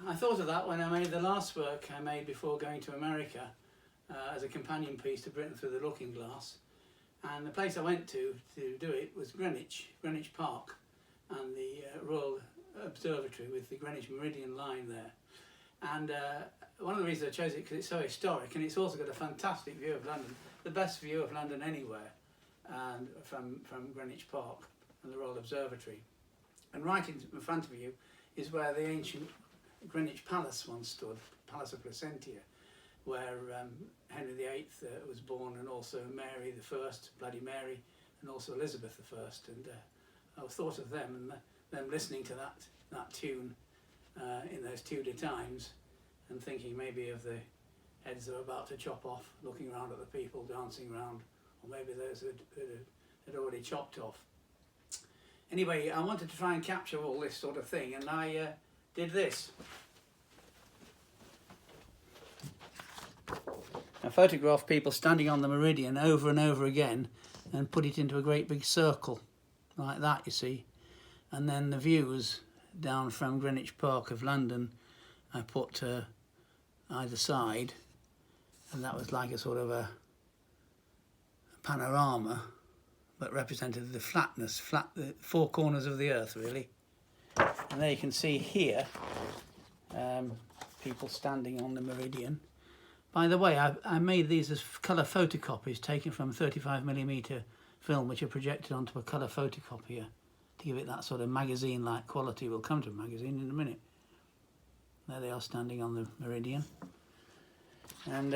I thought of that when I made the last work I made before going to America as a companion piece to Britain Through the Looking Glass. And the place I went to do it was Greenwich Park, and the Royal Observatory with the Greenwich Meridian line there. And one of the reasons I chose it because it's so historic, and it's also got a fantastic view of London, the best view of London anywhere, and from Greenwich Park and the Royal Observatory. And right in front of you is where the ancient Greenwich Palace once stood, Palace of Placentia, where Henry VIII was born, and also Mary the First, Bloody Mary, and also Elizabeth the First. And I thought of them and them listening to that tune in those Tudor times, and thinking maybe of the heads they were about to chop off, looking around at the people dancing around, or maybe those that had already chopped off. Anyway, I wanted to try and capture all this sort of thing, and I did this. I photographed people standing on the meridian over and over again and put it into a great big circle, like that, you see. And then the views down from Greenwich Park of London I put either side, and that was like a sort of a panorama, but represented the flatness, the four corners of the earth, really. And there you can see here people standing on the meridian. By the way, I made these as colour photocopies taken from 35mm film, which are projected onto a colour photocopier to give it that sort of magazine-like quality. We'll come to a magazine in a minute. There they are standing on the meridian. And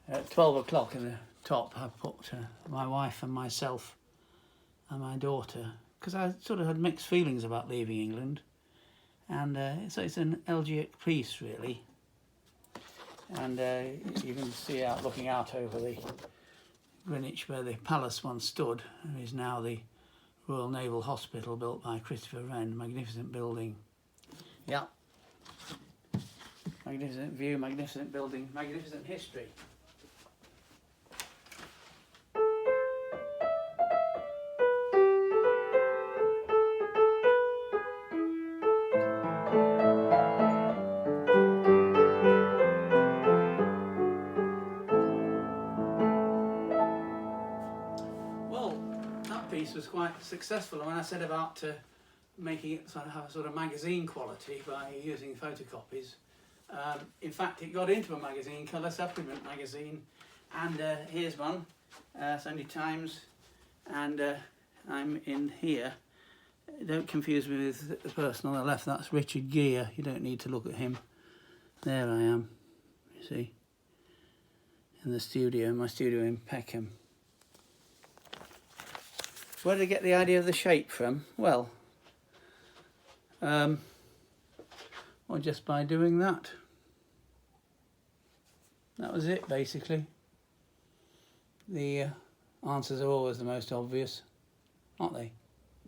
at 12 o'clock in the top, I put my wife and myself and my daughter, because I sort of had mixed feelings about leaving England. And so it's an elegiac piece, really. And you can see out looking out over the Greenwich, where the palace once stood, and is now the Royal Naval Hospital, built by Christopher Wren. Magnificent building. Yeah. Magnificent view, magnificent building, magnificent history. Was quite successful, and when I said about making it sort of have a sort of magazine quality by using photocopies, in fact it got into a magazine, Colour Supplement magazine, and here's one, Sunday Times, and I'm in here. Don't confuse me with the person on the left, that's Richard Gere, you don't need to look at him. There I am, you see, in the studio, my studio in Peckham. Where did I get the idea of the shape from? Well, just by doing that. That was it, basically. The answers are always the most obvious, aren't they?